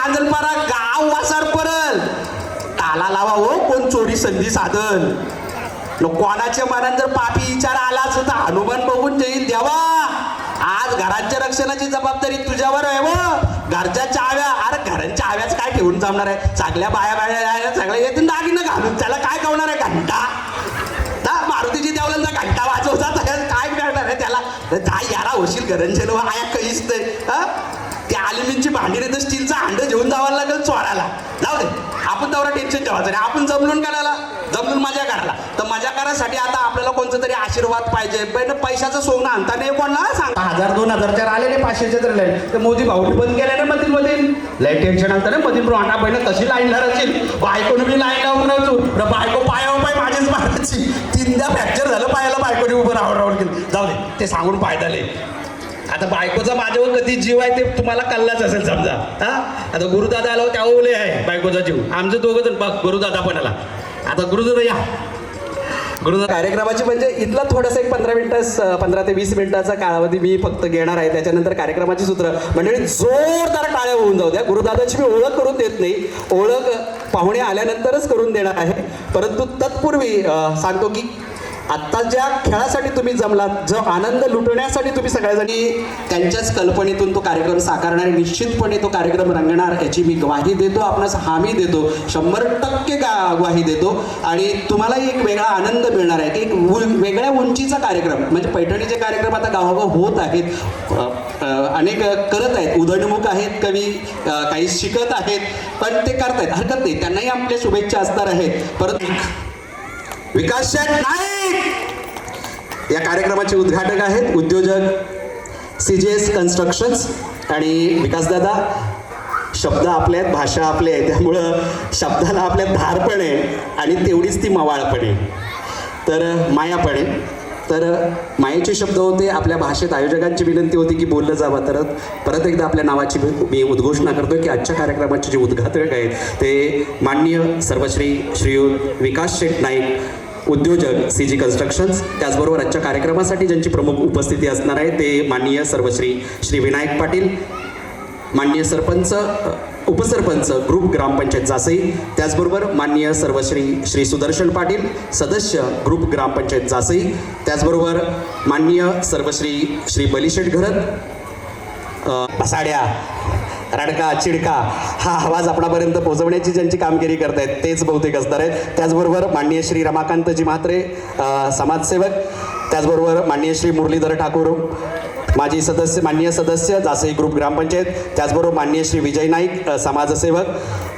आंधळपारा गाव वासार परल ताला लावा हो कोण चोरी संधी साधन कोणाच्या मनात जर पापी विचार आलाच तर हनुमान बघून जाईल देवा आज घरांच्या रक्षणाची जबाबदारी तुझ्यावर आहे व घरच्या चाव्या अरे घरांच्या आव्याच काय ठेवून जमणार आहे सगळ्या बाया सगळ्या येथून दागिनं घालून त्याला काय कळणार आहे घंटा मारुतीची देवलांचा घंटा वाजवता काय करणार आहे त्याला काय याला होशील घरांचे लोक आया काहीच नाही त्या अल्युमिनची भांडी नाही तर स्टीलचा हांड घेऊन जावं लागेल चोराला जाऊ दे आपण तेवढा टेन्शन ठेवायचं नाही आपण जमलून करायला जमलून मजा करायला तर मजा करायसाठी आता आपल्याला कोणतं तरी आशीर्वाद पाहिजे पण पैशाचं सोनं आणता नाही कोणाला सांग 1000-2000 आलेले 500 तर लाईन तर मोदी भाऊनी बंद केले ना मधील लय टेन्शन आणतं ना मधील रोटा बहिण तशी लाईन धरायची बायकोने मी लाईन लावून नव्हतो बायको पायावर पाय माझीच मारायची 3दा फ्रॅक्चर झालं पायाला बायकोने उभं राहून गेलं जाऊ दे ते सांगून फायदा नाही आता बायकोचा माझ्यावर कधी जीव आहे ते तुम्हाला कळलाच असेल समजा हा आता गुरुदादा आलो त्या ओले आहे बायकोचा जीव आमचं दोघं जण बघ गुरुदादा पण आला आता गुरुदादा या गुरुदादा कार्यक्रमाची म्हणजे इथला थोडंसं एक 15 ते 20 मिनिटाचा कालावधी मी फक्त घेणार आहे त्याच्यानंतर कार्यक्रमाची सूत्र मंडळी जोरदार टाळ्या होऊन जाऊ द्या गुरुदादाची मी ओळख करून देत नाही ओळख पाहुणे आल्यानंतरच करून देणार आहे परंतु तत्पूर्वी सांगतो की आत्ता ज्या खेळासाठी तुम्ही जमलात जो आनंद लुटण्यासाठी तुम्ही सगळ्याजणी त्यांच्याच कल्पनेतून तो कार्यक्रम साकारणार निश्चितपणे तो कार्यक्रम रंगणार याची मी ग्वाही देतो आपणास हामी देतो 100% ग्वाही देतो आणि तुम्हालाही एक वेगळा आनंद मिळणार आहे की एक वेगळ्या उंचीचा कार्यक्रम म्हणजे पैठणीचे कार्यक्रम आता गावागाव होत आहेत अनेक करत आहेत उधळमुख आहेत कवी काही शिकत आहेत पण ते करतायत हरकत नाही त्यांनाही आपल्या शुभेच्छा असणार आहेत परत विकास शेठ नाईक या कार्यक्रमाचे उद्घाटक आहेत उद्योजक CGS कन्स्ट्रक्शन्स आणि विकासदादा शब्द आपले आहेत भाषा आपली आहे त्यामुळं शब्दाला आपल्यात धार पण आहे आणि तेवढीच ती मवाळ पण आहे तर माया पण आहे तर मायेचे शब्द होते आपल्या भाषेत आयोजकांची विनंती होती की बोललं जावं तर परत एकदा आपल्या नावाची मी उद्घोषणा करतोय की आजच्या कार्यक्रमाचे जे उद्घाटक आहेत ते माननीय सर्वश्री श्रीयुत विकास शेठ नाईक उद्योजक CG कन्स्ट्रक्शन्स त्याचबरोबर आजच्या कार्यक्रमासाठी ज्यांची प्रमुख उपस्थिती असणार आहे ते माननीय सर्वश्री श्री विनायक पाटील माननीय सरपंच उपसरपंच ग्रुप ग्रामपंचायत जासई त्याचबरोबर माननीय सर्वश्री श्री सुदर्शन पाटील सदस्य ग्रुप ग्रामपंचायत जासई त्याचबरोबर माननीय सर्वश्री श्री बलिशेठ घरत पसाड्या रडका चिडका हा आवाज आपणापर्यंत पोहोचवण्याची ज्यांची कामगिरी करतायत तेच बहुतेक असणार आहेत त्याचबरोबर माननीय श्री रमाकांतजी म्हात्रे समाजसेवक त्याचबरोबर माननीय श्री मुरलीधर ठाकूर माजी सदस्य माननीय सदस्य जासई ग्रुप ग्रामपंचायत त्याचबरोबर माननीय श्री विजय नाईक समाजसेवक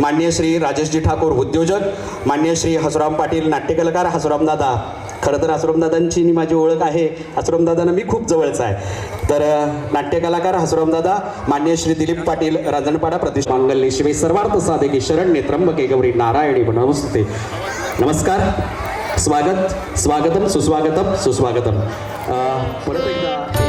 माननीय श्री राजेशजी ठाकूर उद्योजक माननीय श्री हसुराम पाटील नाट्यकलाकार हसुरामदादा खरं तर हसुरामदादांची माझी ओळख आहे हसुरामदादांना मी खूप जवळचा आहे तर नाट्यकलाकार हसुरामदादा माननीय श्री दिलीप पाटील राजनपाडा प्रतिष्ठा मंगल शिवे सर्वार्थ साधके शरण्ये त्र्यंबके गौरी नारायणी नमस्ते नमस्कार स्वागत स्वागतम सुस्वागतम सुस्वागतम परत एकदा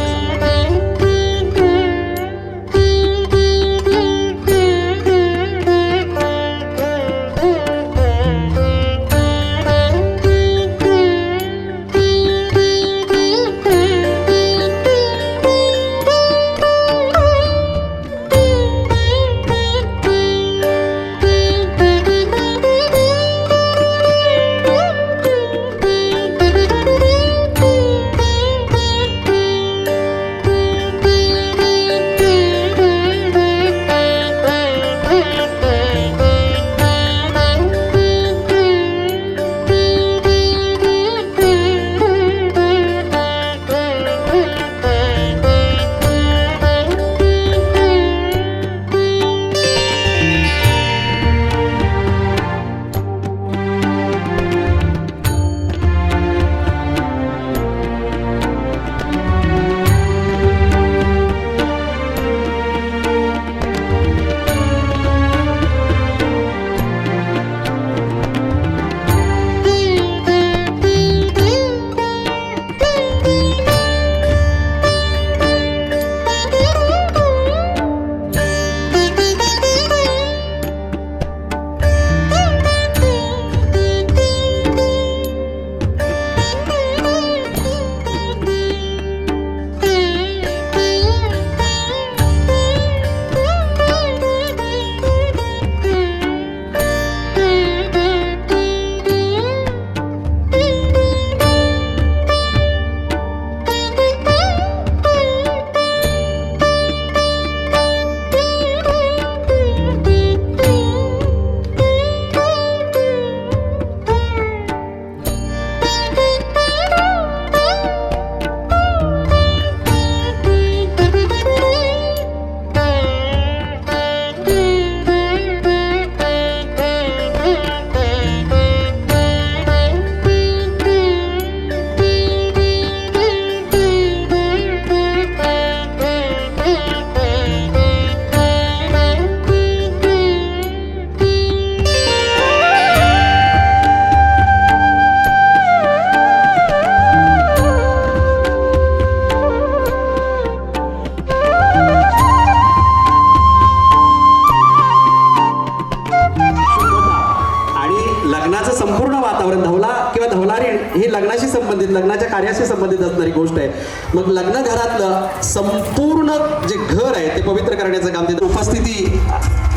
ही लग्नाशी संबंधित, लग्नाच्या कार्याशी संबंधित असणारी गोष्ट आहे. मग लग्न घरातलं संपूर्ण जे घर आहे ते पवित्र करण्याचं काम तिथं उपस्थिती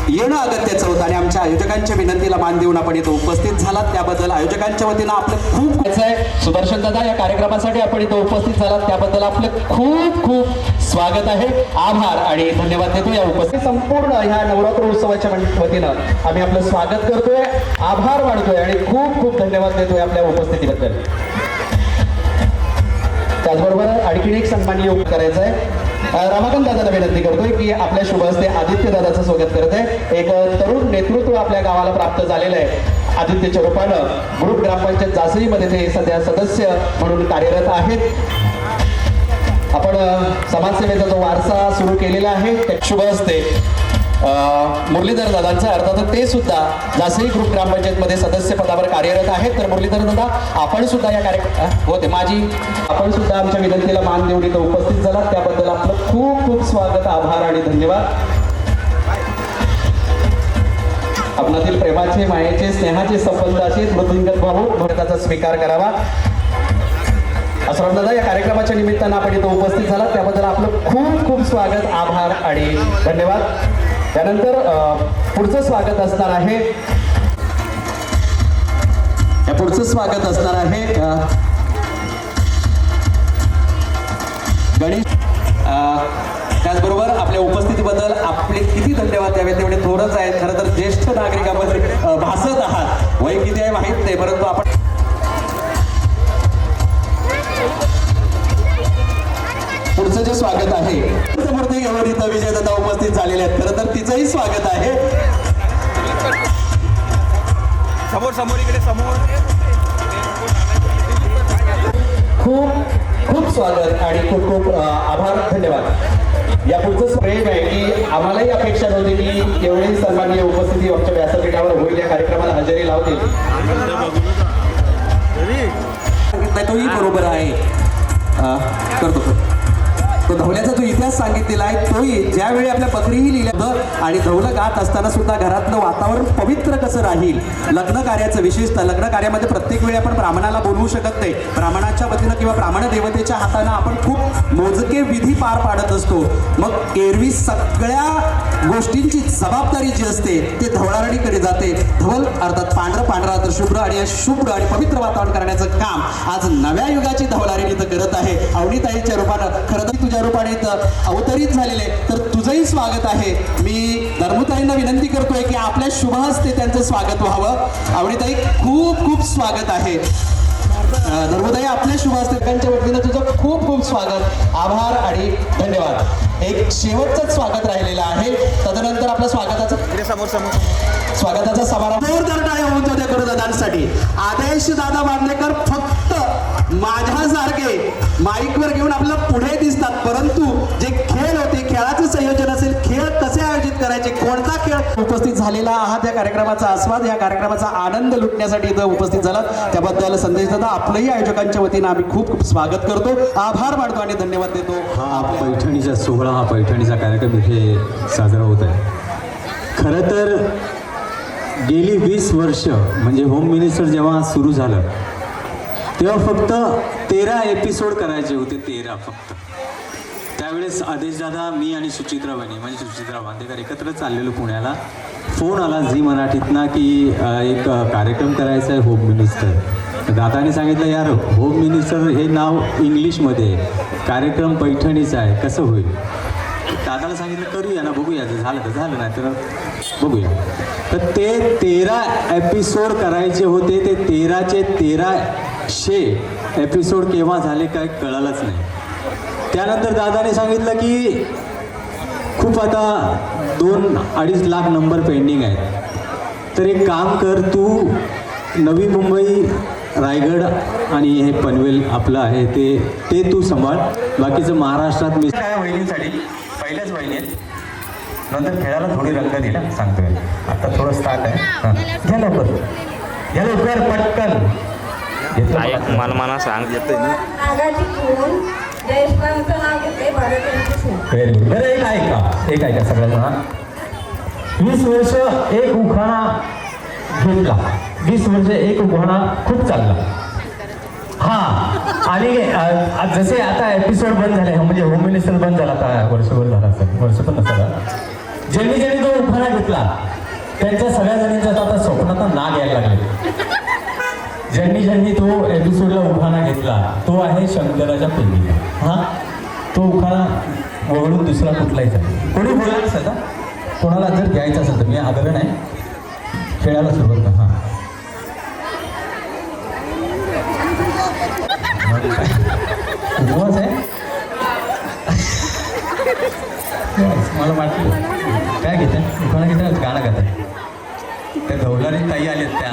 येणं अगत्याचं होतं आणि आमच्या आयोजकांच्या विनंतीला मान देऊन आपण इथं उपस्थित झालात त्याबद्दल आयोजकांच्या वतीनं आपलं खूप सुदर्शन दादा या कार्यक्रमासाठी आपण इथं उपस्थित झालात त्याबद्दल आपलं खूप खूप स्वागत आहे, आभार आणि धन्यवाद देतो. या उपस्थित संपूर्ण ह्या नवरात्र उत्सवाच्या वतीनं आम्ही आपलं स्वागत करतोय, आभार मानतोय आणि खूप खूप धन्यवाद देतोय आपल्या उपस्थितीबद्दल. त्याचबरोबर आणखीन एक सन्माननीय करायचं आहे. रमाकांत दादाला विनंती करतोय की आपल्या शुभ हस्ते आदित्य दादाचं स्वागत करत आहे. एक तरुण नेतृत्व आपल्या गावाला प्राप्त झालेलं आहे. आदित्यच्या रूपानं ग्रुप ग्रामपंचायत जासईमध्ये ते सध्या सदस्य म्हणून कार्यरत आहेत. आपण समाजसेवेचा जो वारसा सुरू केलेला आहे त्या शुभ हस्ते मुरलीधर दादांचा अर्थात ते सुद्धा जासई ग्रुप ग्रामपंचायतमध्ये सदस्य पदावर कार्यरत आहेत. तर मुरलीधर दादा आपण सुद्धा या होते माझी आपण सुद्धा आमच्या विनंतीला मान देऊन इथं उपस्थित झालात त्याबद्दल आपलं खूप खूप स्वागत, आभार आणि धन्यवाद. आपणातील प्रेमाचे, मायेचे, स्नेहाचे संबंध असे मृदुंगत भाऊ भारताचा स्वीकार करावा. असराम दादा या कार्यक्रमाच्या निमित्तानं आपण इथं उपस्थित झालात त्याबद्दल आपलं खूप खूप स्वागत, आभार आणि धन्यवाद. त्यानंतर पुढचं स्वागत असणार आहे गणेश. त्याचबरोबर आपल्या उपस्थितीबद्दल आपले किती धन्यवाद द्यावे तेवढे थोडंच आहेत. खरं तर ज्येष्ठ नागरिकांमध्ये भासत आहात, वय किती आहे माहीत नाही, परंतु आपण पुढचं जे स्वागत आहे इथं विजयदादा उपस्थित झालेले आहेत. खरं तर तिचंही स्वागत आहे. समोर इकडे समोर खूप खूप स्वागत आणि खूप खूप आभार, धन्यवाद. या पुढचं प्रेम आहे की आम्हालाही अपेक्षा नव्हती की एवढी सन्माननीय उपस्थिती आमच्या व्यासपीठावर होईल, या कार्यक्रमाला हजेरी लावतील. तोही बरोबर आहे. करतो तो धवल्याचा जो इतिहास सांगितलेला आहे तोही ज्यावेळी आपल्या पत्रीही लिहिलं होतं आणि धवलं गात असताना सुद्धा घरातलं वातावरण पवित्र कसं राहील. लग्न कार्याचं विशेषतः लग्न कार्यामध्ये प्रत्येक वेळी आपण ब्राह्मणाला बोलवू शकत नाही. ब्राह्मणाच्या वतीनं किंवा ब्राह्मण देवतेच्या हातानं आपण खूप मोजके विधी पार पाडत असतो. मग एरवी सगळ्या गोष्टींची जबाबदारी जी असते ते धवळारणीकडे जाते. धवल अर्थात पांढरा तर शुभ्र आणि शुभ्र आणि पवित्र वातावरण करण्याचं काम आज नव्या युगाची धवलारिणी इथं करत आहे. अवनीताईच्या रूपानं खरं तर तुझ्या रूपाने इथं अवतरित झालेले, तर तुझंही स्वागत आहे. मी धर्मताईंना विनंती करतोय की आपल्या शुभ हस्ते त्यांचं स्वागत व्हावं. अवनीताई खूप खूप स्वागत आहे. धर्मताई आपल्या शुभ हस्ते वतीनं तुझं खूप खूप स्वागत, आभार आणि धन्यवाद. एक शेवटचंच स्वागत राहिलेलं आहे. तदनंतर आपल्या स्वागताचा समारंभ जोरदार टाळ्या होऊन जाऊ द्या गुरुदादांसाठी. आदेश दादा बांदेकर फक्त माझ्यासारखे माईकवर घेऊन आपल्याला पुढे दिसतात, परंतु जे खेळ होते, खेळाचं संयोजन असेल, खेळ कसे आयोजित करायचे, कोणता खेळ उपस्थित झालेला आहात, या कार्यक्रमाचा आस्वाद, या कार्यक्रमाचा आनंद लुटण्यासाठी इथं उपस्थित झाला त्याबद्दल संदेश दादा आपलंही आयोजकांच्या वतीनं आम्ही खूप खूप स्वागत करतो, आभार मानतो आणि धन्यवाद देतो. हा पैठणीचा सोहळा, हा पैठणीचा कार्यक्रम इथे साजरा होत आहे. खरं तर गेली 20 वर्ष म्हणजे होम मिनिस्टर जेव्हा सुरू झालं तेव्हा फक्त 13 एपिसोड करायचे होते, 13 फक्त. त्यावेळेस आदेशदादा, मी आणि सुचित्रा बहिणी म्हणजे सुचित्रा बांदेकर एकत्र चाललेलो पुण्याला. फोन आला झी मराठीतना की एक कार्यक्रम करायचा आहे होम मिनिस्टर. दादाने सांगितलं यार होम मिनिस्टर हे नाव इंग्लिशमध्ये आहे, कार्यक्रम पैठणीचा आहे, कसं होईल. दादाला सांगितलं करूया ना, बघूया, झालं तर झालं, नाही तर बघूया. तर ते 13 एपिसोड करायचे होते. ते 13चे 1300 एपिसोड केव्हा झाले काय कळालंच नाही. त्यानंतर दादाने सांगितलं की खूप आता 2-2.5 लाख नंबर पेंडिंग आहेत, तर एक काम कर, तू नवी मुंबई, रायगड आणि हे पनवेल आपलं आहे ते तू सांभाळ, बाकीचं महाराष्ट्रात मी काय वहिनीसाठी पहिल्याच वहिनी आहेत. नंतर खेळाला थोडी रंग दिला सांगतोय. आता थोडं स्टार्ट आहे. हां घ्या लवकर पटकन. मला सांग येतंय ना. Very good. बरं एक ऐका सगळ्यांना. 20 वर्ष एक उखाणा घेतला, 20 वर्ष एक उखाणा खूप चालला. आणि जसे आता एपिसोड बंद झाले म्हणजे होम मिनिस्टर बंद झाला आता वर्षभर झाला असेल वर्ष पण नसाला ज्यांनी ज्यांनी तो उखाणा घेतला त्यांच्या सगळ्या जणांच्या आता स्वप्नात नाग यायला लागले ज्यांनी ज्यांनी तो एपिसोडला उखाणा घेतला तो आहे शंकराच्या पेंडीला हा तो उखाणा वगळून दुसरा कुठलाही आहे कोणी बोलायचं असेल का कोणाला जर घ्यायचं असेल तर मी आग्रह नाही खेळायला सुरुवात कर हां उपवास आहे मला वाटलं काय घेतात उखाणा घेतात गाणं गातात त्या गवलारी ताई आल्यात त्या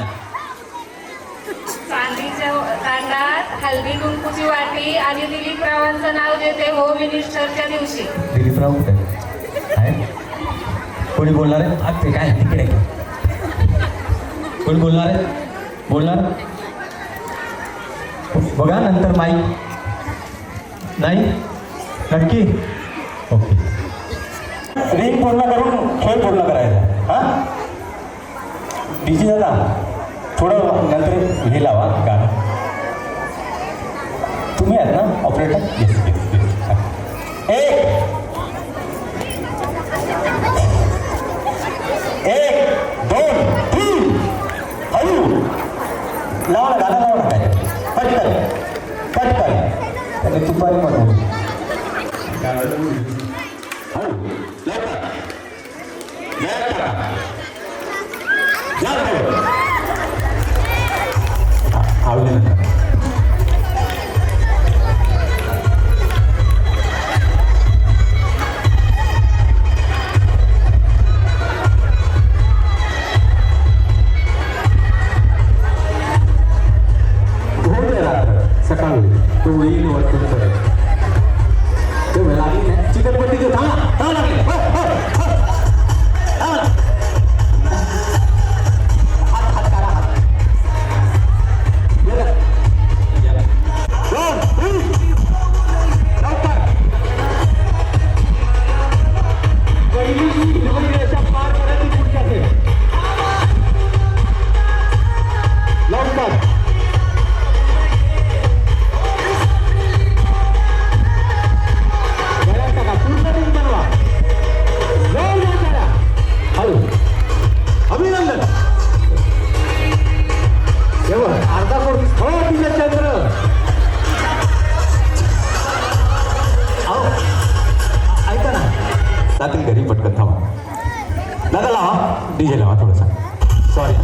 चांदीच्या तांडात हल्दी कुंकूची वाटी आणि दिलीपरावांचं नाव देते होम मिनिस्टरच्या दिवशी. दिलीपराव कुठे आहे कोणी बोलणार आहे आज ते काय तिकडे कोणी बोलणार आहे बोलणार बघा नंतर माईक नाही नक्की ओके रिंग पूर्ण करून खेळ पूर्ण करायचा हां डीजे दादा थोडं नंतर हे लावा गाणं तुम्ही आहेत ना ऑपरेटर येस येस एक दोन तीन हळू लावा ना गाणं लावा ना काय पटकन त्याने तुपारी म्हणून हळू आवडले सकाळ होईल तो येईल वाटतं परत ते लागली नाही चिकटपट्टी ते थांबा लागले घरी पटकन थांबा दादा लावा डीजे लावा थोडासा सॉरी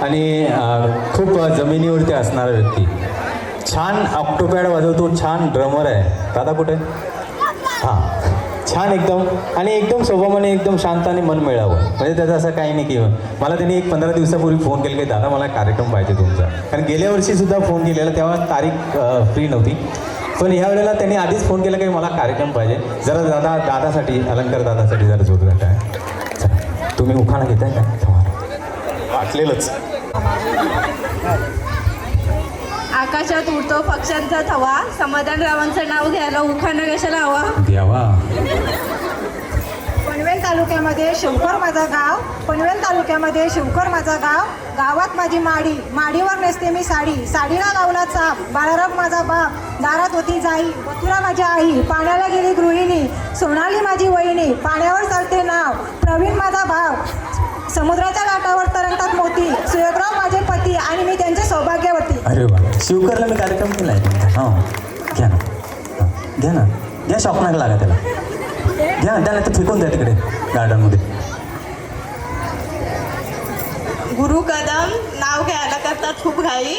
आणि खूप जमिनीवरती असणारा व्यक्ती छान ऑक्टोपॅड वाजवतो छान ड्रमर आहे दादा कुठे हां छान एकदम आणि एकदम स्वभावाने एकदम शांत आणि मन मिळावं म्हणजे त्याचं असं काही नाही की मला त्यांनी एक 15 दिवसापूर्वी फोन केला की दादा मला कार्यक्रम पाहिजे तुमचा कारण गेल्या वर्षीसुद्धा फोन केलेला तेव्हा तारीख फ्री नव्हती पण ह्या वेळेला त्यांनी आधीच फोन केला की मला कार्यक्रम पाहिजे जरा दादासाठी अलंकार दादासाठी जरा जोरदार काय तुम्ही उखाणा घेताय का वाटलेलंच आकाशात उडतो पक्ष्यांचा थवा समाधानरावांचं नाव घ्यायला उखाणा कशाला हवा द्यावा पनवेल तालुक्यामध्ये शिवखोर माझा गाव पनवेल तालुक्यामध्ये शिवखोर माझा गाव गावात माझी माडी माडीवर नेसते मी साडी साडीला लावला चाप बाळाराम माझा बाप दारात होती जाई मथुरा माझी आई पाण्याला गेली गृहिणी सोनाली माझी वहिनी पाण्यावर चालते नाव प्रवीण माझा भाव समुद्राच्या लाटावर तरंगतात मोती सुयोगराव माझे पती आणि मी त्यांचे सौभाग्यवती अरे वा शिवकरला मी कार्यक्रम केला आहे हां घ्या ना घ्या शॉपनाक लागा त्याला घ्या ना त्याला तर फेकून द्या तिकडे गार्डनमध्ये गुरु कदम नाव घ्यायला करतात खूप घाई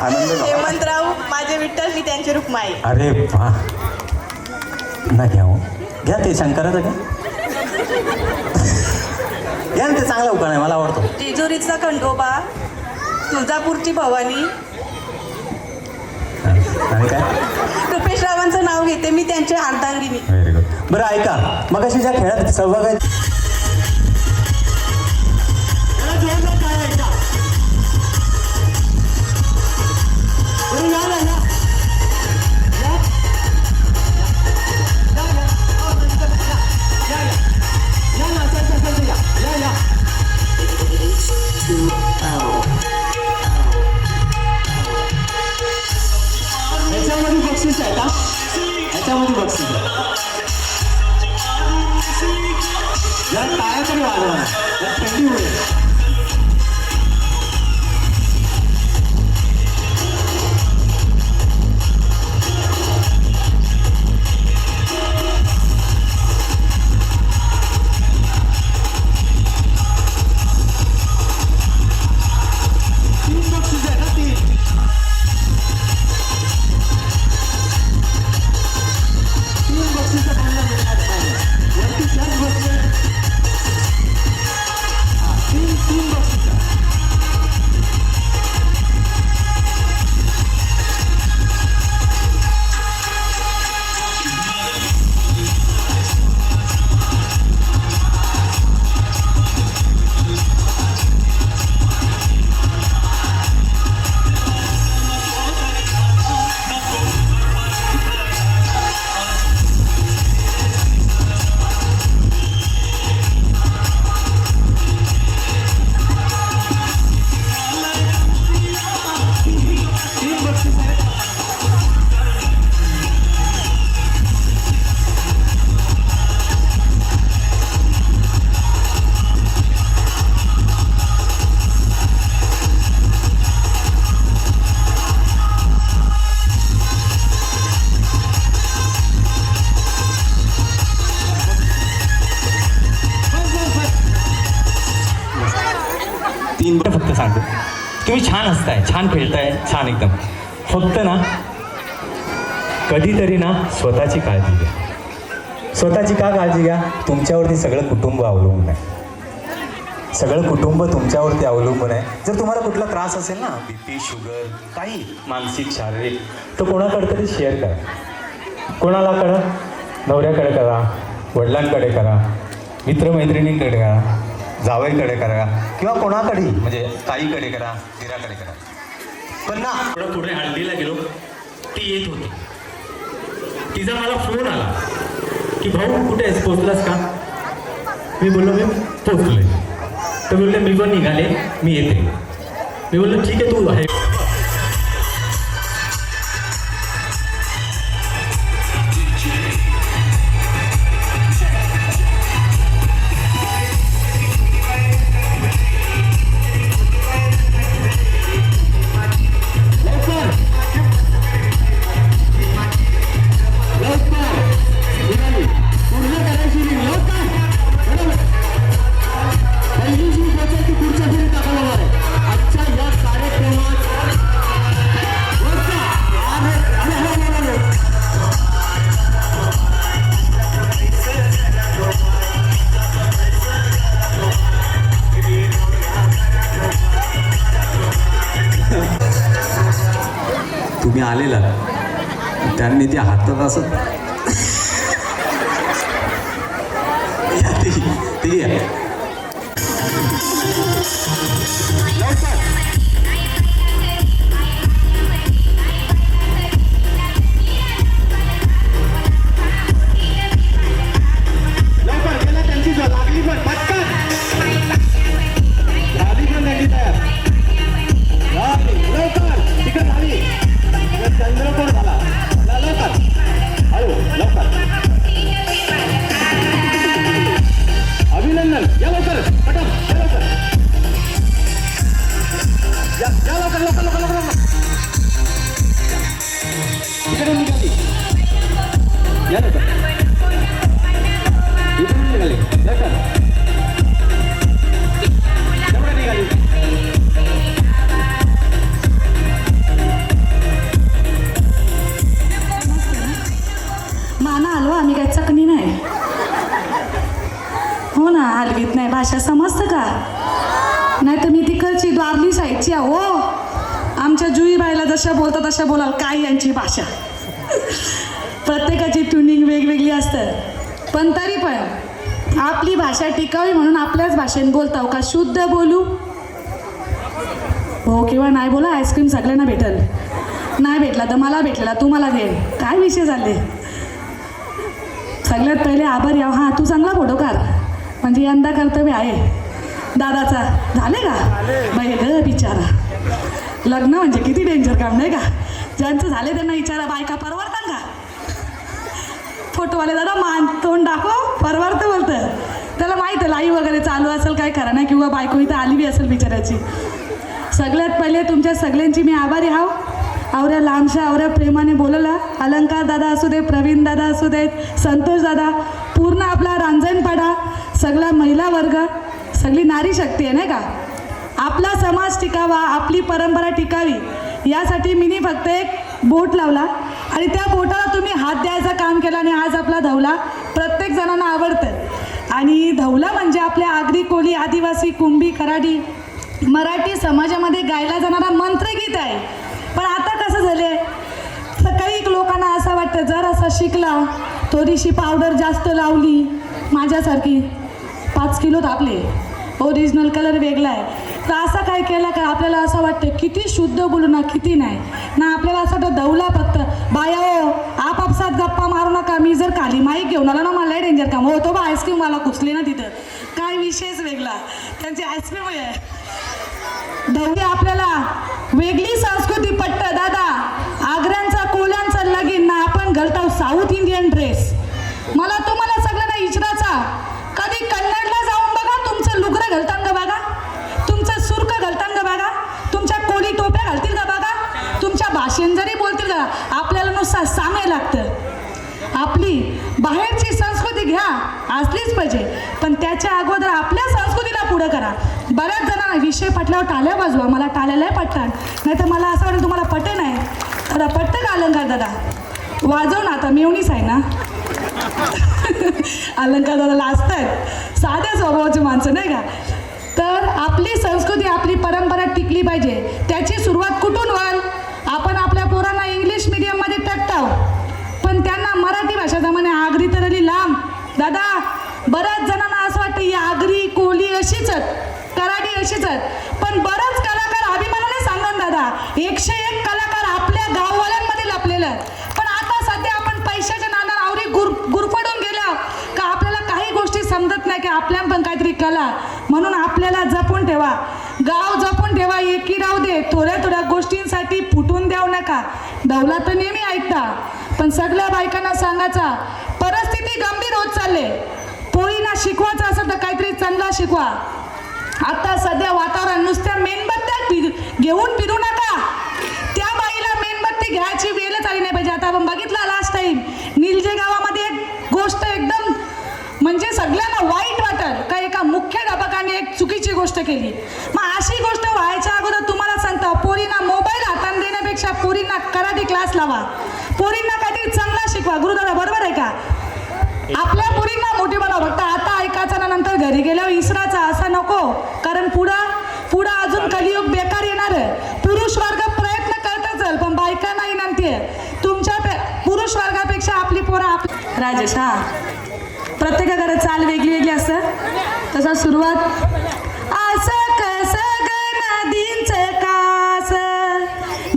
आनंद हेमंतराव माझे विठ्ठल मी त्यांची रुक्माई अरे वा ना घ्या हो, घ्या ते शंकराचं घ्या. घ्या ना, ते चांगला उखाणा आहे, मला आवडतो. जेजुरीचा खंडोबा, तुळजापूरची भवानी, आणि काय? रुपेशरावांचं नाव घेते मी, त्यांच्या अर्धांगिनी. Very good. बरं ऐका, मग अशी ज्या खेळात सहभाग ह्याच्यामध्ये बक्षीस आहे का? ह्याच्यामध्ये बक्षीस आहे. जरा टाळ्या तरी वाजवा, थंडी होईल. फक्त सांगतो, तुम्ही छान हसताय, छान खेळताय, छान एकदम. फक्त ना कधीतरी ना स्वतःची काळजी घ्या. स्वतःची का काळजी घ्या? तुमच्यावरती सगळं कुटुंब अवलंबून आहे. सगळं कुटुंब तुमच्यावरती अवलंबून आहे. जर तुम्हाला कुठला त्रास असेल ना, BP, शुगर, काही मानसिक शारीरिक, तर कोणाकडे तरी शेअर करा. कोणाला करा? नवऱ्याकडे करा, वडिलांकडे करा, मित्रमैत्रिणींकडे करा, जावईकडे करा, किंवा कोणाकडेही, म्हणजे ताईकडे करा, दिराकडे करा. पण ना थोडं पुढे हळदीला गेलो, ती येत होती. तिचा मला फोन आला की भाऊ कुठे आहेस, पोचलास का? मी बोललो मी पोचलोय. तर बोलले मी पण निघाले, मी येते. मी बोललो ठीक आहे, तू आहे. तुम्ही आलेला, त्यांनी ते हातात असं ते घ्या. चंद्रपूर झाला लवकर. हळू भाषा समजतं का? नाही तर मी तिकडची द्वारली साईडची आहे हो. आमच्या जुईबाईला जशा बोलतात तशा बोलाल. काय यांची भाषा. प्रत्येकाची ट्युनिंग वेगवेगळी असतं. पण तरी पण आपली भाषा टिकावी म्हणून आपल्याच भाषेत बोलताव का? शुद्ध बोलू हो किंवा नाही बोला. आईस्क्रीम सगळ्यांना भेटल. नाही भेटला तर मला भेटलेला तुम्हाला देईल. काय विषय झाले. सगळ्यात पहिले आभार याव. हां तू चांगला फोटो काढ म्हणजे यंदा कर्तव्य आहे दादाचा. झाले का बाई ग बिचारा. लग्न म्हणजे किती डेंजर काम नाही का? ज्यांचं झाले त्यांना विचारा बायका परवडतात का? फोटोवाले दादा मान तोंड दाखव परवडतं बोलतं. त्याला माहीत आहे लाईव्ह वगैरे चालू असेल काय खरं नाही किंवा बायको इथं आली बी असेल बिचाराची. सगळ्यात पहिले तुमच्या सगळ्यांची मी आभारी हाव. आवऱ्या लांबशा आवऱ्या प्रेमाने बोलला. अलंकार दादा असू दे, प्रवीण दादा असू देत, संतोष दादा, पूर्ण आपला रांजणपाडा, सगळा महिला वर्ग, सगळी नारी शक्ती आहे नाही का? आपला समाज टिकावा, आपली परंपरा टिकावी यासाठी मी फक्त एक बोट लावला आणि त्या बोटाला तुम्ही हात द्यायचं काम केलं आणि आज आपला धवला प्रत्येक जणांना आवडतं. आणि धवला म्हणजे आपल्या आगरी कोली आदिवासी कुंभी कराडी मराठी समाजामध्ये गायला जाणारा मंत्रगीत आहे. पण आता कसं झाले काही लोकांना असं वाटतं जर असा शिकला थोडीशी पावडर जास्त लावली माझ्यासारखी 5 किलो तापले ओरिजिनल कलर वेगळा आहे तर असं काय केलं का आपल्याला असं वाटतं किती शुद्ध बोलू ना किती नाही ना. आपल्याला असं वाटतं दौला फक्त बाया हो आपापसात गप्पा मारू नका. मी जर खाली माईक घेऊन आला ना मला डेंजर काम होतो बा. आईस्क्रीम मला कुचली ना तिथं काय विषयच वेगळा. त्यांची आईस्क्रीम आहे धवली. आपल्याला वेगळी संस्कृती पटतं दादा. आग्र्यांचा कोल्यांचा लगीन ना आपण घालतो साऊथ इंडियन ड्रेस. मला तुम्हाला सगळ्यांना इचराचा कधी कन्नडला जाऊन बघा तुमचं लुगरं घालतान का बघा, तुमचं सुरकं घालतान का बघा, तुमच्या कोली टोप्या घालतील का बघा, तुमच्या भाषेन जरी बोलतील का. आपल्याला नुसतं सामे लागतं. आपली बाहेरची संस्कृती घ्या असलीच पाहिजे पण त्याच्या अगोदर आपल्या संस्कृतीला पुढं करा. बऱ्याच जणांना विषय पटल्यावर टाळ्या वाजवा. मला टाळ्यालाही पटतात नाही तर मला असं वाटेल तुम्हाला पटे नाही. दादा पटतं का अलंकार दादा? वाजव ना आता मेवणीच आहे ना. अलंकार दादा लाजतात साध्या स्वभावाची माणसं नाही का. तर आपली संस्कृती आपली परंपरा टिकली पाहिजे. त्याची सुरुवात कुठून व्हाल? आपण आपल्या पोरांना इंग्लिश मिडियममध्ये टाकतो पण त्यांना मराठी भाषा जमाने आगरी तरली लांब. दादा बऱ्याच जणांना असं वाटतं ही आगरी कोली अशीच कराडी अशीच पण बरेच कलाकार अभिमानाने सांगून दादा 101 कलाकार आपल्या गाववाल्यांमध्ये लपलेले आहेत. पण आता सध्या आपण पैशाच्या नादात आवरी गुरफडून गेल्या का आपल्याला काही गोष्टी समजत नाही की आपल्या पण काहीतरी कला. म्हणून आपल्याला जपून ठेवा. गाव जपून ठेवा. एकी राहू दे. थोड्या थोड्या गोष्टींसाठी फुटून द्यावं नका. दौला तर नेहमी ऐकता पण सगळ्या बायकांना सांगायचा परिस्थिती गंभीर होत चालले. पोरींना शिकवायचं असेल तर काहीतरी चांगला शिकवा. आता सध्या वातावरण नुसत्या मेणबत्त्या घेऊन फिरू नका. त्या बाईला मेणबत्ती घ्यायची वेळच आली नाही पाहिजे. आता आपण बघितलं लास्ट टाइम निलजे गावामध्ये एक गोष्ट एकदम म्हणजे सगळ्यांना वाईट वाटल का एका मुख्याध्यापकाने एक चुकीची गोष्ट केली. मग अशी गोष्ट व्हायच्या अगोदर तुम्हाला सांगता पोरींना मोबाईल हातात देण्यापेक्षा पोरींना कराटे क्लास लावा. पोरींना काहीतरी चांगला शिकवा. गुरुदादा बरोबर आहे का? आपल्या पोरींना मोठी बनवा. फक्त आता ऐकायचं ना नंतर घरी गेल्यावर इसराचा असा नको. कारण पुढं अजून कलियुग बेकार येणार आहे. पुरुष वर्ग प्रयत्न करतच पण बायकांना विनंती आहे तुमच्या पुरुष वर्गापेक्षा आपली पोरं राजेश हा प्रत्येकाकडे चाल वेगळी वेगळी असतं. तसा सुरुवात असं कसं नदींचं कास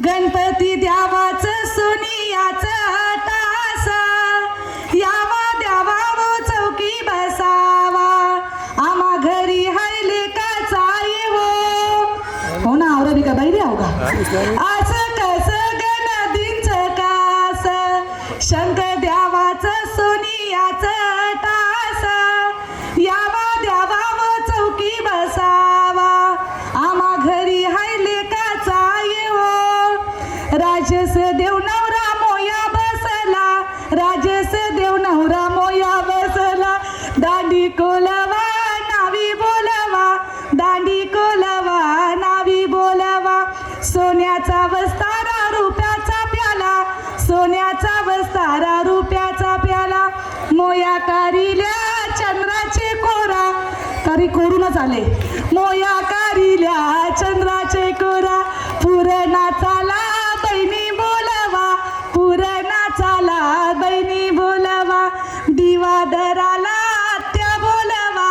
गणपती द्यावाचं सोनियाचं तास यावा द्यावा वो चौकी बसावा आम्हा घरी हायले काचा येवो. हो ना आवरा बी का बाहेर आहो का. असं कसं नदींचं कास शंकर द्यावाचं सोनियाचं तास यावा द्यावा व चौकी बसावा आम्हा घरी हायले काचा येवो. राजस देव नवरा मोया बसला राजस देव नवरा मोया बसला दांडी कोलवा नावी बोलवा दांडी कोलवा नावी बोलवा. सोन्याचा वस्तारा रुपयाचा प्याला सोन्याचा वस्तारा रुपया छानच आले. मोया कारिल्या चंद्राचे कोरा पुरणाचाला बहिणी बोलवा, पुरणाचाला बहिणी बोलवा, दिवादराला आत्या बोलवा,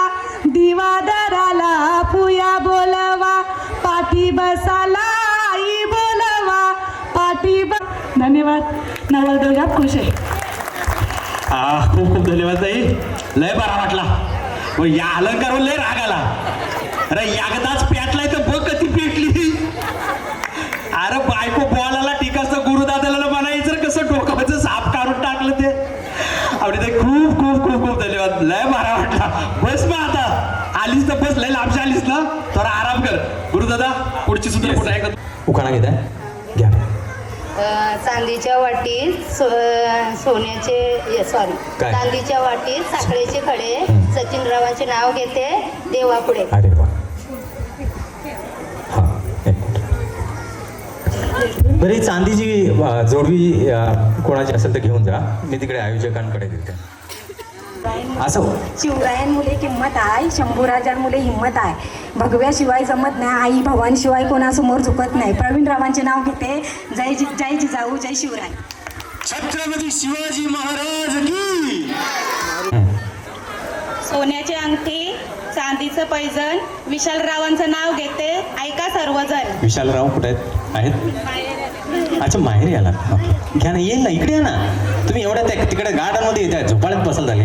दिवादराला पुया बोलवा, पाठी बसाला आई बोलवा, पाठी धन्यवाद. नवरदेव खुश आहे. खूप खूप धन्यवाद ताई, लय बरा वाटला. या अलंकारावर लय राग आला. अरे एकदाच पेटलाय तर बघ कधी पेटली. अरे बायको बॉलाला टिकाचं गुरुदादाला म्हणायचं कसं डोकाचं साप काढून टाकलं ते. आवडी ताई खूप खूप खूप खूप धन्यवाद, लय बरा वाटला. बस मग आता आलीस तर बस, लय लांबशी आलीस ना थोडा आराम कर. गुरुदादा पुढची सूत्र कुठं आहे का? उखाणा घेताय घ्या. चांदीच्या वाटीत सोन्याचे सॉरी काय? चांदीच्या वाटीत साखरेचे खडे, सचिनरावांचे नाव घेते देवापुढे. अरे वा. हां एक मिनिट. बरी चांदीची जोडवी कोणाची असेल तर घेऊन जा, मी तिकडे आयोजकांकडे देते. असं शिवरायांमुळे किंमत आहे, शंभूराजांमुळे हिंमत आहे. भगव्याशिवाय जमत नाही, आई भवानीशिवाय कोणासमोर झुकत नाही. प्रवीणरावांचे नाव घेते. जय जिजाऊ, जय शिवराय. छत्रपती शिवाजी महाराज की. सोन्याची अंगठी, चांदीचं पैजण, विशालरावांचं नाव घेते ऐका सर्वजण. विशालराव कुठे आहेत? अच्छा माहेरी आला. घ्या ना, येईल ना, इकडे या ना. तुम्ही एवढ्या तिकडे गार्डनमध्ये येत्या झोपाळ्यात बसाल झाले.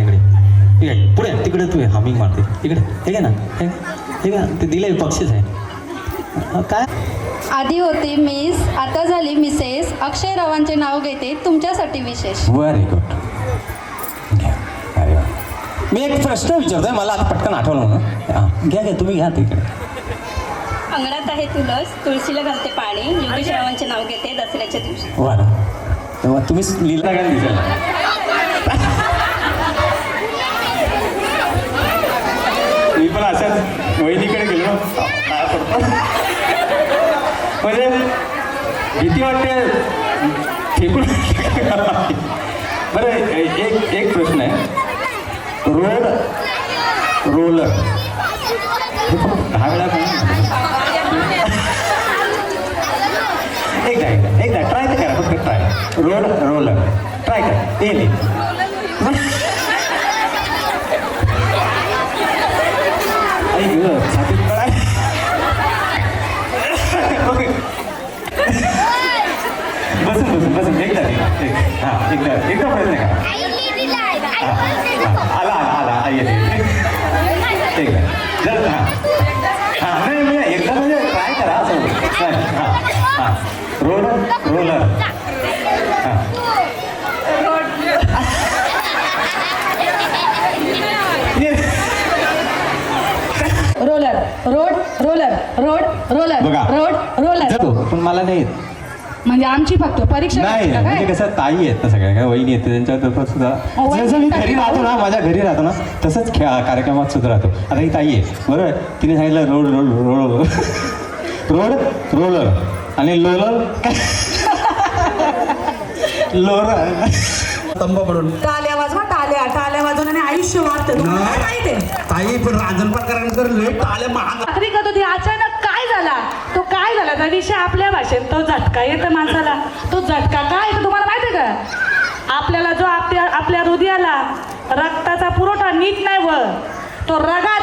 इकडे पुढे तिकडे तुम्ही हामिंग मारते इकडे. हे घ्या ना, हे घ्या. ते दिले बक्षीस आहे. काय आधी होती मिस, आता झाली मिसेस. अक्षयरावांचे नाव घेते तुमच्यासाठी विशेष. Very good. घ्या. अरे वा. मी एक प्रश्न विचारतोय, मला आता पटकन आठवलं म्हणून. हां घ्या घ्या, तुम्ही घ्या तिकडे. अंगणात आहे तुळस, तुळशीला घालते पाणी. योगेशरावांचे नाव घेते दसऱ्याच्या दिवशी. वा तेव्हा तुम्ही लिहिला काय दिसायला. मी पण असंच वहिनीकडे गेलो, म्हणजे भीती वाटते फेकून. बरं एक प्रश्न आहे. रोड रोलर 10 वेळा एकदा ट्राय तर करा, फक्त ट्राय. रोड रोलर ट्राय करा. ते नाही ओके. बसून एकदा हां एकदा प्रयत्न करा. आला येते एकदा जर हां नाही म्हणजे एकदा म्हणजे ट्राय करा असं. हां रोड रोलर. हां roller road roller road roller बघा. Road roller. जातो पण मला नाही येत. म्हणजे आमची फक्त परीक्षा नाही घेतली का म्हणजे काय? कसं ताई आहेत ना सगळ्या काय वहिनी येते त्यांच्यातर्फे सुद्धा. वहिनी जसं मी साठी घरी राहतो ना, माझ्या घरी राहतो ना, तसंच कार्यक्रमात सुद्धा राहतो. आता ही ताई आहे बरोबर, तिने सांगितलं road road road road roller आणि लोलर लोलर स्तंभ पडून टाल्या वाजवा, टाल्या टाल्या वाजवून आणि आयुष्य वाढतं. तुम्हाला काय माहिती आहे? ताई पण रांजण प्रकारानंतर लय टाळ्या महाग. भाकरी करत होती, अचानक काय झाला? तो काय झाला त्या दिवशी आपल्या भाषेत तो झटका येतो माणसाला. तो झटका काय येतो तुम्हाला माहिती आहे का? आपल्याला जो आपल्या हृदयाला रक्ताचा पुरवठा नीट नाही व तो रगात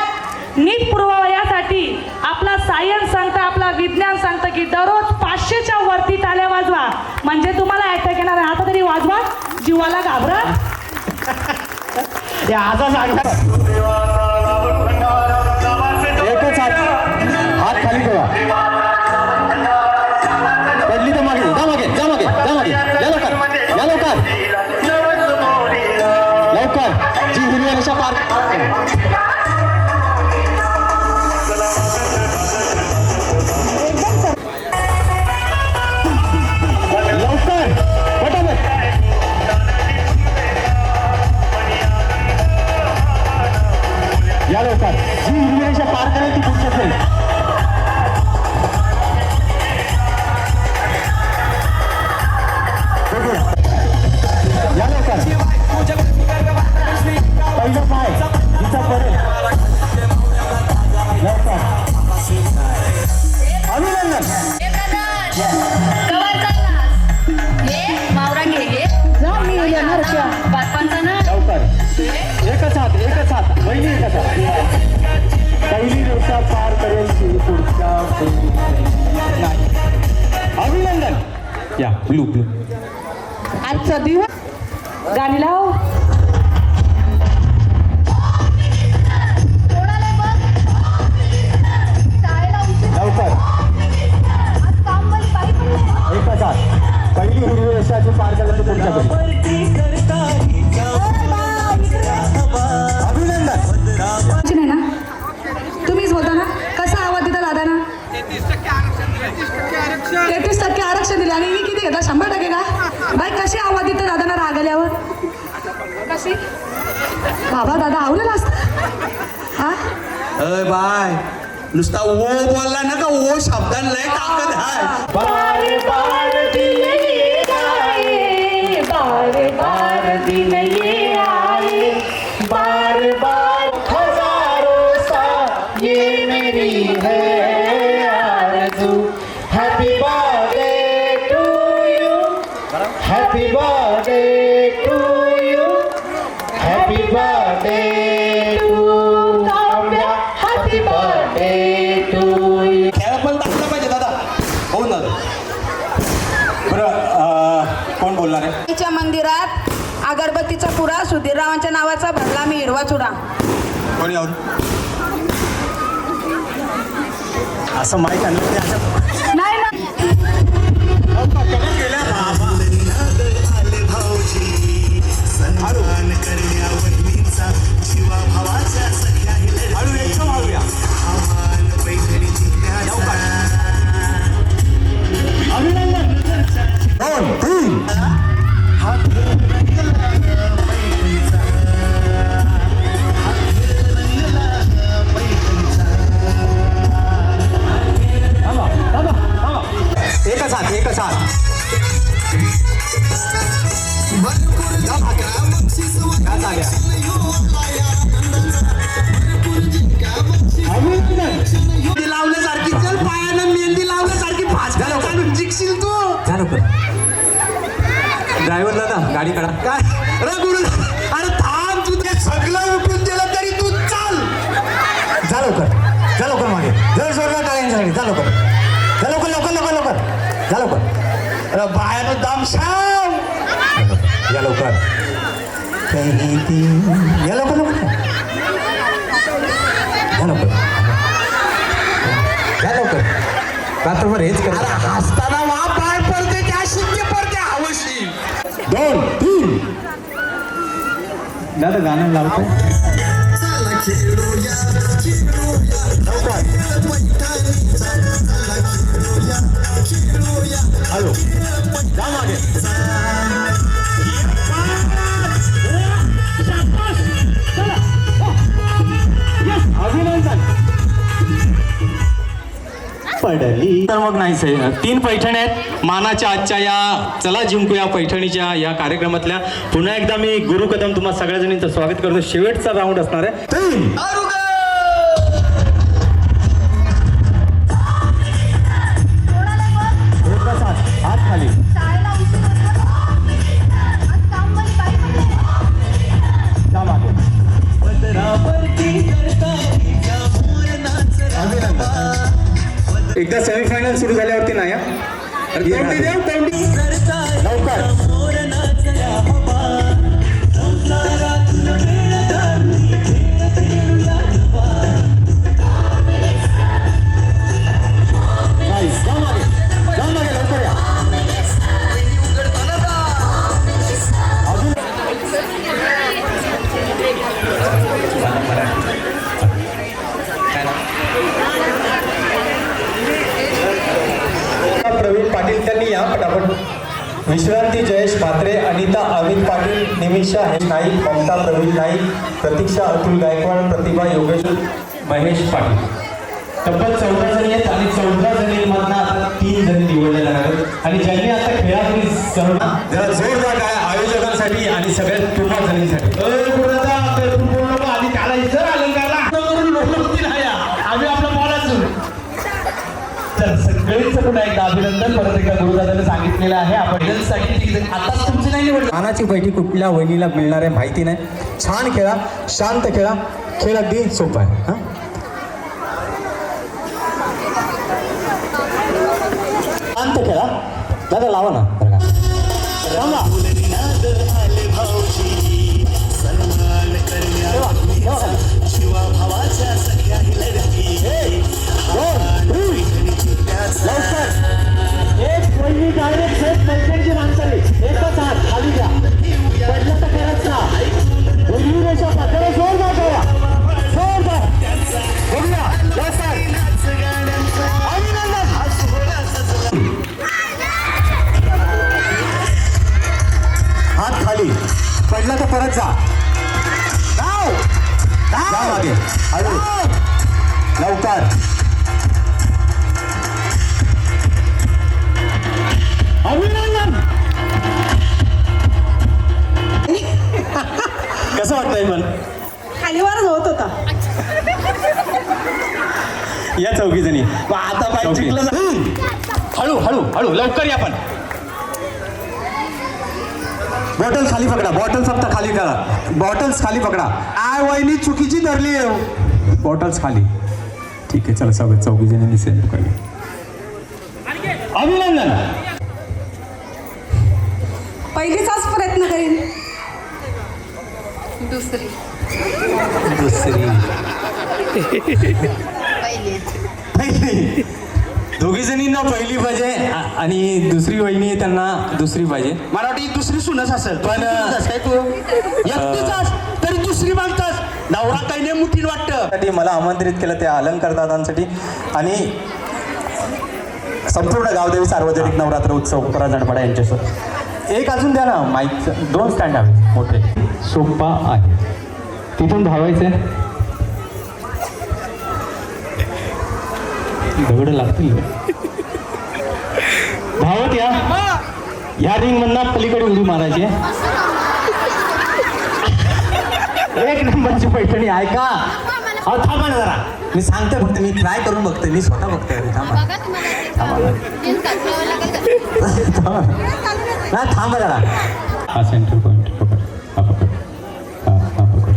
नीट पुरवावा यासाठी आपला सायन्स सांगतं, आपला विज्ञान सांगतं की दररोज 500च्या वरती टाळ्या वाजवा, म्हणजे तुम्हाला अटॅक येणार आहे. आता तरी वाजवा, जीवाला घाबरा. आता सांगता एकच हात खाली ठेवा. पडली तर मागे जा, मागे जा, मागे जा, मागे या लवकर, या लवकर लवकर. जी हिरव्या रेषा पार. लवकर पटापट. कवर चाललास हे मावरा घे घे जा मी येणार त्या बापांचा ना लवकर एकच हात वहिनी एकच हात पहिली रेषा पार करेल ती पुढच्या नाही. अभिनंदन. या ब्लू आजचा दिवस गाणी लाव. लवकर एकच हात पहिली हिरवी रेषाची पार करेल ती पुढच्या अभिनंदन. नाही ना तुम्हीच बोलता ना कसा आवाज दिला दादाना 33% आरक्षण दिले आणि मी किती घेता 100% का बाई कशी आवाज देतं दादाना राग आल्यावर कशी बाबा दादा आवलेला असत हा अय बाय नुसता ओ बोलला ना का ओ शब्दांना लय ताकद आहे. बार बार दिन ये आए बार बार दिन ये आए बार बार हजारों साल ये मेरी है आरज़ू happy birthday to you happy birthday to you happy birthday to Kavya happy birthday to you. खेळ पण टाकलं पाहिजे दादा हो ना. बरं कोण बोलणार आहे? च्या मंदिरात अगरबत्तीचा पुरा सुधीररावांच्या नावाचा भरला मी हिरवा चुरा. कोण यावर असं माहीत आणलं नाही ना एकच हात मेहंदी लावल्यासारखी चल पायानं मेहंदी लावल्यासारखी फास्ट चालून जिंकशील तू. ड्रायव्हरला ना गाडी काढा. काय अरे गुरु अरे थांब तू ते सगळं उठून दिलं तरी तू चाल. जा लवकर मागे जर जोरला टाळ्यांसाठी जा लवकर अरे बायानं दम शाव. या लवकर रात्रभर हेच कर. अरे हसताना वा पाय पडते त्या शिक्के पडते हवशी. 2 3 दादा गाणं लावतोय. हॅलो जा मागे. अभिनंदन. पडली तर मग नाही साहेब 3 पैठणी आहेत मानाच्या आजच्या या चला जिंकूया पैठणीच्या या कार्यक्रमातल्या. पुन्हा एकदा मी गुरु कदम तुम्हा सगळ्या जणींचं स्वागत करतो. शेवटचा राऊंड असणार आहे 3 हात खाली. जा मागे. एकदा सेमीफायनल सुरू झाल्यावरती नाही लवकर. लवकर या. प्रवीण पाटील त्यांनी या पटापट. विश्रांती जयेश म्हात्रे, अनिता अमित पाटील, निमिषा हे नाईक, ममता प्रवीण नाईक, प्रतीक्षा अतुल गायकवाड, प्रतिभा योगेश महेश पाटील. तब्बल 14 जणी आहेत आणि 14 जणींमधनं आता 3 जणी निवडले जाणार आहेत. आणि ज्यांनी आता खेळामध्ये जरा जोरदार काय आयोजकांसाठी आणि सगळ्या 13 जणींसाठी. आधी त्याला इतर अलंकारा आम्ही आपलं बोलायचं तर सगळेच पुन्हा एकदा अभिनंदन. परत एकदा गुरुदादाने सांगितलेलं आहे आपण साठी आताच तुमची नाही निवडलं. मानाची पैठी कुठल्या वहिनीला मिळणार आहे माहिती नाही. छान खेळा, शांत खेळा, खेळ अगदी सोपा आहे. हां, शांत खेळा. दादा लावा ना बरं का. थांबा. एक पहिली डायरेक्ट सेट मैत्रिणीची माणसं एकच हात खाली घ्या. पडलं तर करायचा उजवी रेषा पातळी जोरदार करा, जोरदार बघूया. अभिनंदन. हात खाली पडला तर परत जा. जा मागे हळू लवकर. अभिनंदन. कसं वाटतंय मला? खालीवरच होत होता. या चौघी जणी आता पाहिजे हळू हळू हळू लवकर या. पण बॉटल खाली पकडा, बॉटल फक्त खाली करा, बॉटल्स खाली पकडा. आय वहिनी चुकीची धरली आहे. बॉटल्स खाली. ठीक आहे, चला सगळं चौघी जणांनी सेंड करूया. अभिनंदन. पहिलीचाच प्रयत्न करीन. दुसरी पहिली. दोघी जणींना पहिली पाहिजे आणि दुसरी वहिनी त्यांना दुसरी पाहिजे. मराठी दुसरी सुनच असेल पण काय तू एकटीच तरी दुसरी मागतास. नवरा काही नाही मुठीन वाटतं. मला आमंत्रित केलं त्या अलंकार दादांसाठी आणि संपूर्ण गावदेवी सार्वजनिक नवरात्र उत्सव पराजणपाडा यांच्यासोबत. एक अजून द्या ना माईक. 2 स्टँड हवे मोठे. सोपा आहे, तिथून धावायचं. दगड लागतील धावत या. ह्या रिंग मधनं पलीकडे उडी मारायची. एक नंबरची पैठणी आहे का? अहो थांबा ना जरा, मी सांगते फक्त. मी ट्राय करून बघते, मी स्वतः बघते. थांबा ना, थांबा जरा. हा सेंटर पॉईंट पकड, हा पकड, हा पकड.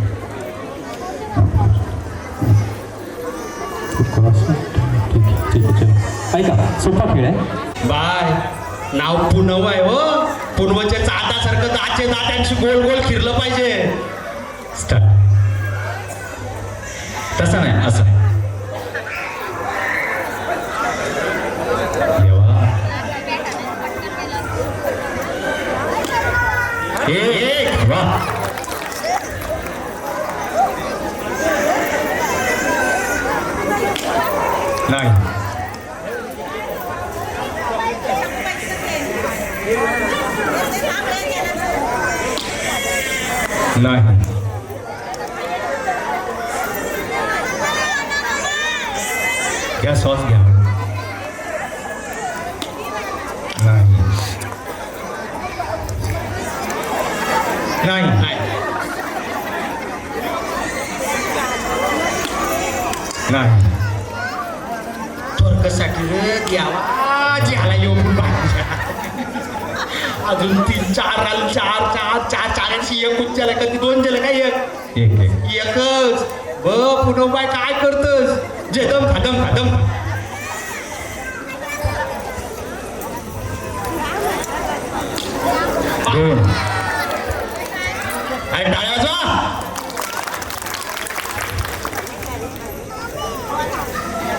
ठीक आहे चलो. ऐका, सोपा खेळ आहे. बाय नाव पुनव आहे हो. पुनवच्या चाटासारखं दाचे दाट्यांशी गोल गोल फिरलं पाहिजे. स्टार्ट. तसं नाही, असं एक. वा. नाही. नाही. घ्या सॉस घ्या. नाही. नाही. नाही. थोरकसाठी रे द्यावा ज्याला येऊन पाहिजे. अजून 3 4 चारशी एक उच्चाला कधी 2 झालं काय? एकच. पुनव बाय काय करतस? जेदम खादम खादम.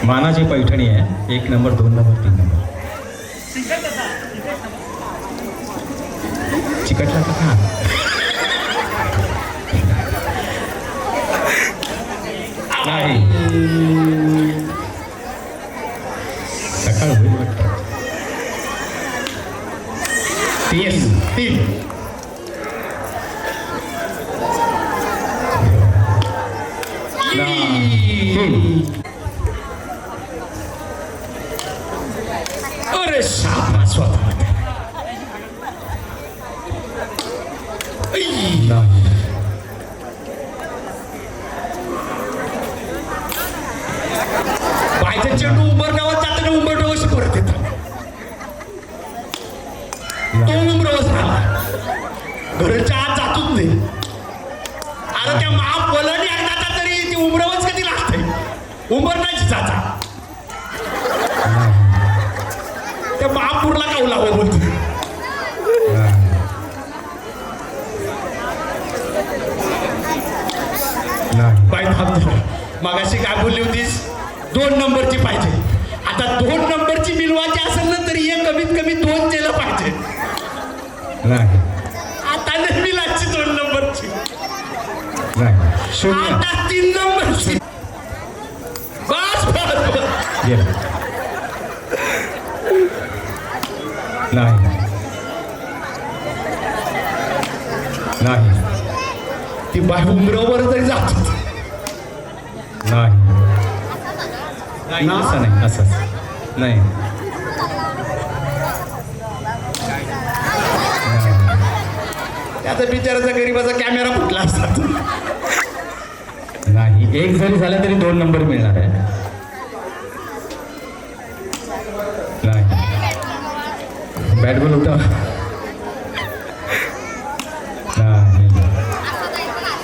मानाची पैठणी आहे. 1 नंबर, 2 नंबर, 3 नंबर. चिकटला का खा. नाही. सकाळ होईल वाटतं. 3. अरे शाबास स्वतः. बायचं चेंडू उंबरगावात जाताना उंबरगावाशी परत येतात. तो उमरवच राहिला, घरच्या आत जातच नाही. अरे त्या महापलन एकदाचा तरी ती उमरवच कधी लागते, उमरण्याची जाता त्या महापूरला कावला हो बोलतो. बाई मागाशी काय बोलली होतीस, 2 नंबरची पाहिजे. आता 2 नंबरची मिळवायची असेल ना तरी एक कमीत कमी 2 केलं पाहिजे. नाही आता नाही मिळायची 2 नंबरची, नाही शून्य आता 3 नंबरची. बस बस बस. गेलं नाही नाही ती बाई उमरावर तरी जात होती. नाही नाही असं नाही असं नाही त्याचा बिचाराचा गरीबाचा कॅमेरा फुटला असता. नाही एक जरी झालं तरी 2 नंबर मिळणार आहे. नाही बॅट बॉल उठा.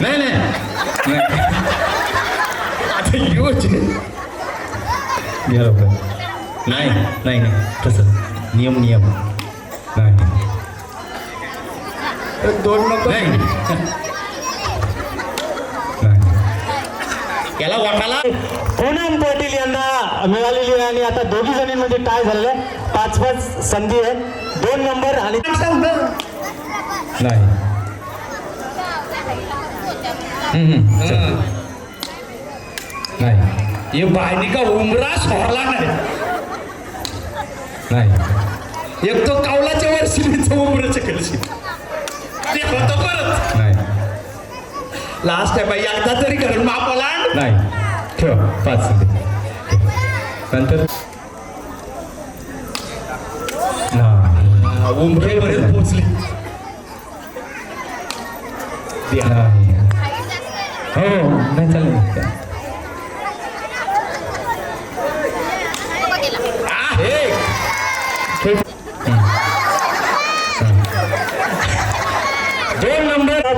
नाही नाही नाही आता योच घ्या लवकर. नाही नाही नाही तसं नियम नाही 2 नंबर नाही याला वाटाला. पूनम पाटील यांना मिळालेली आहे आणि आता दोघी जणींमध्ये टाय झालेलं आहे. 5-5 संधी आहे. 2 नंबर आणि नाही नाही हे बायनी का उमरा सोडला नाही. नाही एक तो कावलाच्या वर्षी उमराच्या कलशी ते होतं परत. नाही लास्ट आहे बाई एकदा तरी करेल मापाला. नाही ठेवा 5 संधी नंतर नाही उमरेपर्यंत पोहोचले. नाही हो नाही चालेल.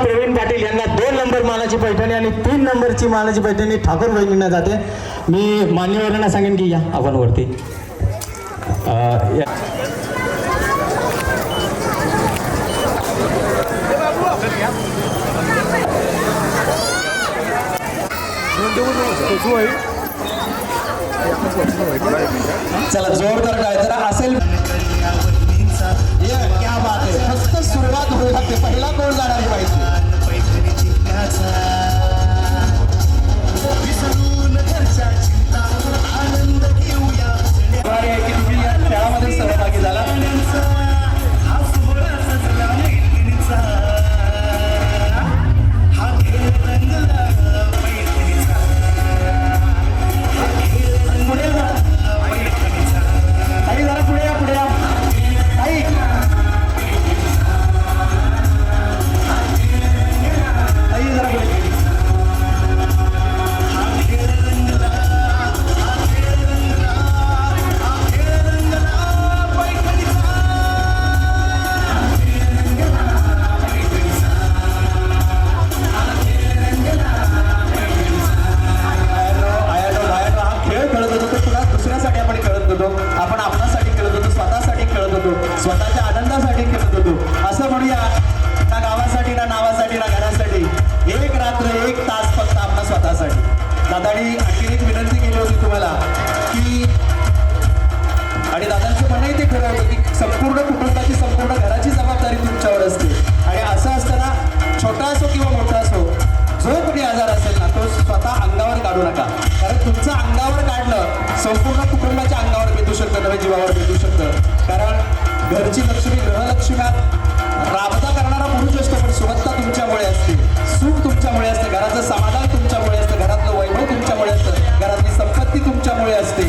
प्रवीण पाटील यांना 2 नंबर मानाची पैठणी आणि 3 नंबरची मानाची पैठणी ठाकूर बहिणींना जाते. मी मान्यवरांना सांगेन की या आपण वरती चला जोरदार काय जरा असेल. क्या बात आहे. फक्त सुरुवात होऊ लागते, पहिला गोल जाणार पाहिजे. की तुम्ही या खेळामध्ये सहभागी झाला. ताई जरा पुढे या, पुढे या ताई. ताई जरा पुढे. आपण आपल्यासाठी खेळत होतो, स्वतःसाठी खेळत होतो, स्वतःच्या आनंदासाठी खेळत होतो. असं म्हणूया ना गावासाठी ना नावासाठी ना घरासाठी. 1 रात्र 1 तास फक्त आपल्या स्वतःसाठी. दादानी आणखी एक विनंती केली होती तुम्हाला की, आणि दादांचं म्हणणंही ते खरं होतं की संपूर्ण कुटुंबाची संपूर्ण घराची जबाबदारी तुमच्यावर असते. आणि असं असताना छोटा असो किंवा मोठा असो, जो कोणी आजार असेल ना तो स्वतः अंगावर काढू नका. कारण तुमचं अंगावर काढलं संपूर्ण कुटुंबाच्या अंगावर बेतू शकतं, नव्या जीवावर बेतू शकतं. कारण घरची लक्ष्मी गृहलक्ष्म्यात राबता करणारा पुरुष असतो, पण सुरक्षा तुमच्यामुळे असते, सुख तुमच्यामुळे असते, घराचं समाधान तुमच्यामुळे असतं, घरातलं वैभव तुमच्यामुळे असतं, घरातली संपत्ती तुमच्यामुळे असते.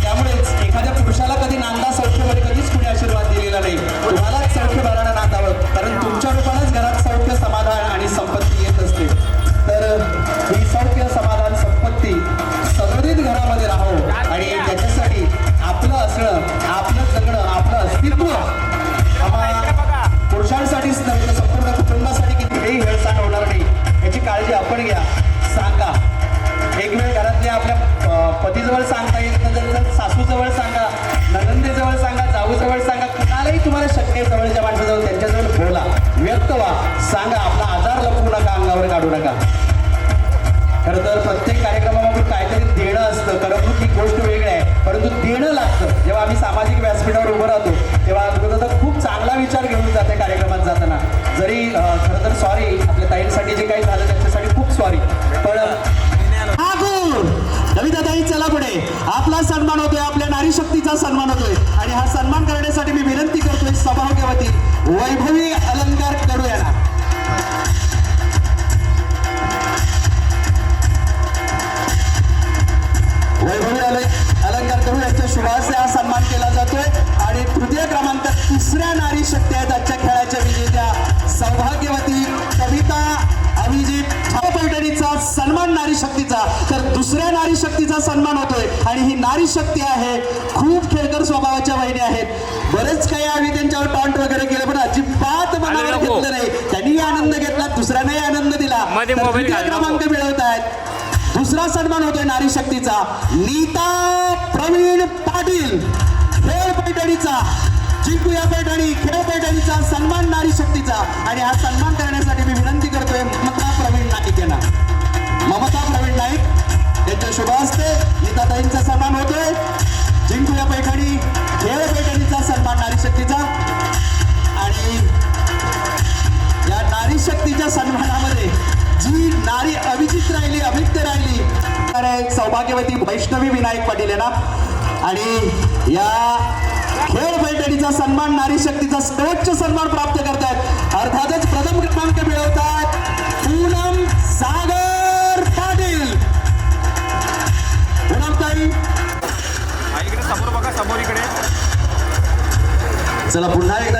त्यामुळेच एखाद्या पुरुषाला कधी नांदा सौख्यवर कधीच कुणी आशीर्वाद दिलेला नाही. तुम्हालाच सौख्य भरायला नांदावं, कारण तुमच्या रूपानेच घरात सौख्य समाधान आणि संपत्ती येत असते. तर ही सौख्य समाधान संपत्ती सदोदित घरामध्ये राहावं आणि त्याच्यासाठी आपलं असणं, आपलं जगणं, आपलं अस्तित्व जवळच्या माणसाजवळ त्यांच्याजवळ बोला, व्यक्त व्हा, सांगा, आपला आजार लपवू नका, अंगावर काढू नका. खरं तर प्रत्येक कार्यक्रमामध्ये काहीतरी देणं असतं. करमणूक ही गोष्ट वेगळी आहे, परंतु देणं लागतं. जेव्हा आम्ही सामाजिक व्यासपीठावर उभं राहतो तेव्हा गुरुदादा खूप चांगला विचार घेऊन जाते कार्यक्रमात जाताना. जरी खरं तर सॉरी, आपल्या ताईंसाठी जे काही झालं त्याच्यासाठी खूप सॉरी, पण कविताताई चला पुढे. आपला सन्मान होतोय, आपल्या नारी शक्तीचा सन्मान होतोय आणि हा सन्मान करण्यासाठी मी विनंती करतोय सौभाग्यवती वैभवी अलंकार कडू यांना. वैभवी अलंकार कडू यांच्या शुभासे हा सन्मान केला जातोय आणि तृतीय क्रमांक 3ऱ्या नारी शक्ती आहेत आजच्या खेळाच्या विजेत्या सौभाग्यवती कविता अभिजित पैठणीचा सन्मान नारी शक्तीचा, तर 2ऱ्या नारी शक्तीचा सन्मान होतोय आणि ही नारी शक्ती आहे, खूप खेळकर स्वभावाच्या वहिनी आहेत. बरेच काही आम्ही त्यांच्यावर टॉन्ट वगैरे केलं पण अजिबात मनावर घेतलं नाही. त्यांनी आनंद घेतला, दुसऱ्याने आनंद दिला, तृतीय क्रमांक मिळवत आहेत. 2रा सन्मान होतोय नारी शक्तीचा नीता प्रवीण पाटील, खेळ पैठणीचा. जिंकूया पैठणी, खेळ पैठणीचा सन्मान नारी शक्तीचा आणि हा सन्मान करण्यासाठी मी विनंती करतोय ममता प्रवीण नाईक यांना. ममता प्रवीण नाईक यांच्या शुभ हस्ते नीताताईंचा सन्मान होतोय. जिंकूया पैठणी, खेळ पैठणीचा सन्मान नारी शक्तीचा आणि या नारी शक्तीच्या सन्मानामध्ये जी नारी अभिजित राहिली, अभिक्त राहिली, सौभाग्यवती वैष्णवी विनायक पाटील यांना आणि या खेळ पैठणीचा सन्मान नारी शक्तीचा सर्वोच्च सन्मान प्राप्त करतात. अर्थातच प्रथम क्रमांक मिळवतात पूनम सागर पाटील. पूनमताई इकडे समोर बघा, समोर इकडे. चला पुन्हा एकदा